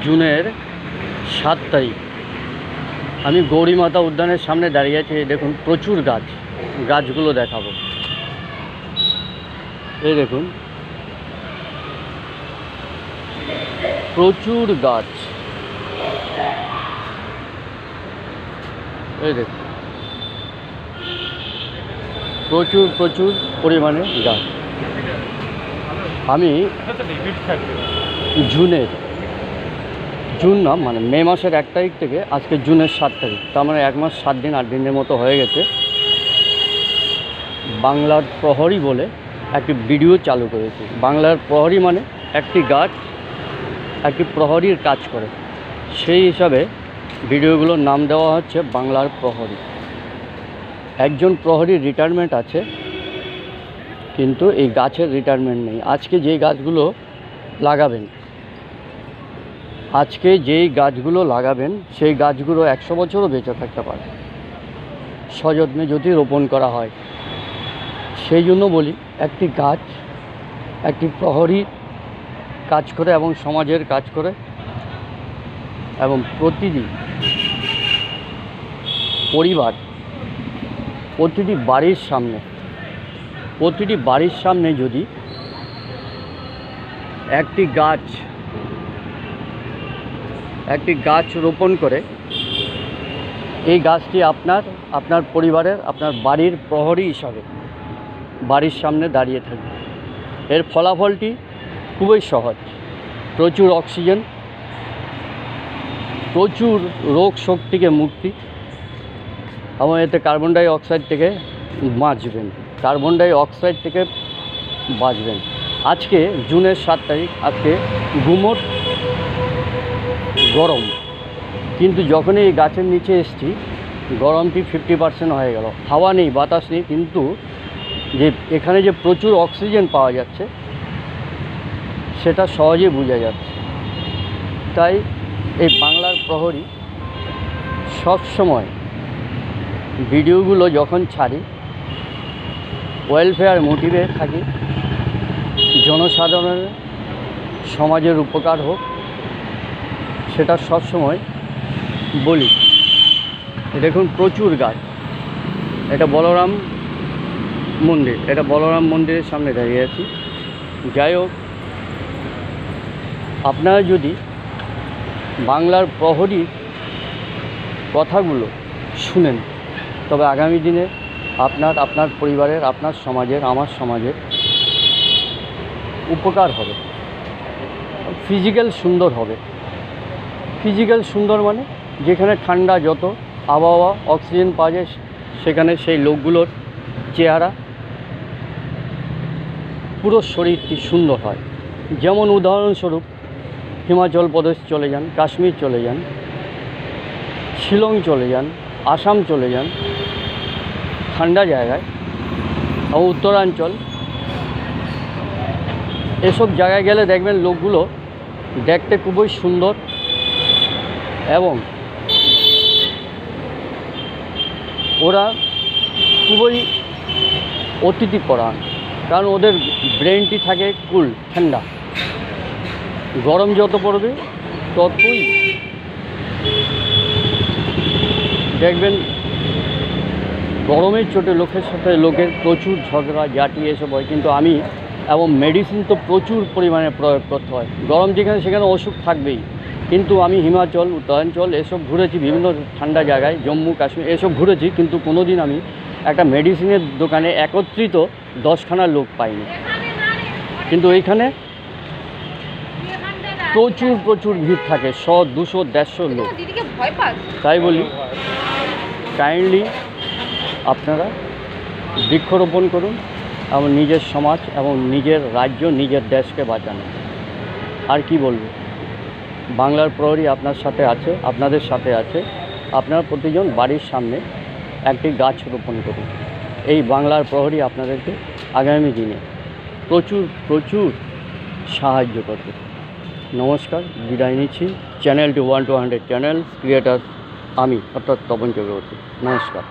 জুনের 7 তারিখ আমি গৌরীমাতা উদ্যানের সামনে দাঁড়িয়ে আছি। দেখুন প্রচুর গাছগুলো দেখাবো। এই দেখুন প্রচুর গাছ, এই দেখুন প্রচুর পরিমাণে গাছ। আমি জুন না মানে মে মাসের 1 তারিখ থেকে আজকে জুনের 7 তারিখ, তার মানে 1 মাস 7 দিন 8 দিনের মতো হয়ে গেছে। বাংলার প্রহরী বলে একটি ভিডিও চালু করেছি। বাংলার প্রহরী মানে একটি গাছ একটি প্রহরীর কাজ করে, সেই হিসাবে ভিডিওগুলোর নাম দেওয়া হচ্ছে বাংলার প্রহরী। একজন প্রহরীর রিটায়ারমেন্ট আছে, কিন্তু এই গাছের রিটায়ারমেন্ট নেই। আজকে যেই গাছগুলো লাগাবেন সেই গাছগুলো 100 বছরও বেঁচে থাকতে পারে, সযত্নে যদি রোপণ করা হয়। সেই জন্য বলি, একটি গাছ একটি প্রহরী কাজ করে এবং সমাজের কাজ করে, এবং প্রতিটি পরিবার প্রতিটি বাড়ির সামনে যদি একটি গাছ রোপণ করে, এই গাছটি আপনার পরিবারের আপনার বাড়ির প্রহরী হিসাবে বাড়ির সামনে দাঁড়িয়ে থাকবে। এর ফলাফলটি খুবই সহজ: প্রচুর অক্সিজেন, প্রচুর রোগ শোক থেকে মুক্তি, এবং এতে কার্বন ডাই অক্সাইড থেকে বাঁচবেন। আজকে জুনের 7 তারিখ, আজকে গুমোট গরম, কিন্তু যখনই এই গাছের নিচে এসেছি গরমটি 50% হয়ে গেল। হাওয়া নেই, বাতাস নেই, কিন্তু এখানে যে প্রচুর অক্সিজেন পাওয়া যাচ্ছে সেটা সহজেই বোঝা যাচ্ছে। তাই এই বাংলার প্রহরী সবসময় ভিডিওগুলো যখন ছাড়ি, ওয়েলফেয়ার মোটিভে থাকি, জনসাধারণের সমাজের উপকার হোক, সেটা সবসময় বলি। দেখুন প্রচুর গাছ। এটা বলরাম মন্দিরের সামনে দাঁড়িয়ে আছি। যাই হোক, আপনারা যদি বাংলার প্রহরীর কথাগুলো শুনেন, তবে আগামী দিনে আপনার পরিবারের, আপনার সমাজের, আমার সমাজের উপকার হবে। ফিজিক্যাল সুন্দর মানে যেখানে ঠান্ডা, যত আবহাওয়া, অক্সিজেন পাওয়া যায়, সেখানে সেই লোকগুলোর চেহারা, পুরো শরীরটি সুন্দর হয়। যেমন উদাহরণস্বরূপ হিমাচল প্রদেশ চলে যান, কাশ্মীর চলে যান, শিলং চলে যান, আসাম চলে যান, ঠান্ডা জায়গায়, এবং উত্তরাঞ্চল, এসব জায়গায় গেলে দেখবেন লোকগুলো দেখতে খুবই সুন্দর এবং ওরা খুবই অতিথিপরায়ণ, কারণ ওদের ব্রেনটি থাকে কুল, ঠান্ডা। গরম যত পড়বে ততই দেখবেন গরমের চোটে লোকের প্রচুর ঝগড়া ঝাঁটি এসব হয়। কিন্তু এবং মেডিসিন তো প্রচুর পরিমাণে প্রয়োগ করতে হয়। গরম যেখানে সেখানে অসুখ থাকবেই, কিন্তু আমি হিমাচল, উত্তরাঞ্চল এসব ঘুরেছি, বিভিন্ন ঠান্ডা জায়গায়, জম্মু কাশ্মীর এসব ঘুরেছি, কিন্তু কোনো দিন আমি একটা মেডিসিনের দোকানে একত্রিত 10খানা লোক পাইনি। কিন্তু এইখানে প্রচুর ভিড় থাকে, 100, 200, 150 লোক। তাই বলি, কাইন্ডলি আপনারা বৃক্ষরোপণ করুন এবং নিজের সমাজ এবং নিজের রাজ্য, নিজের দেশকে বাঁচানো। আর কি বলবো, বাংলার প্রহরী আপনার সাথে আছে, আপনাদের সাথে আছে। আপনারা প্রতিজন বাড়ির সামনে একটি গাছ রোপণ করুন। এই বাংলার প্রহরী আপনাদেরকে আগামী দিনে প্রচুর সাহায্য করবে। নমস্কার, বিদায় নিচ্ছি। চ্যানেলটি 1 to 100 চ্যানেল ক্রিয়েটার আমি, অর্থাৎ তপন চক্রবর্তী। নমস্কার।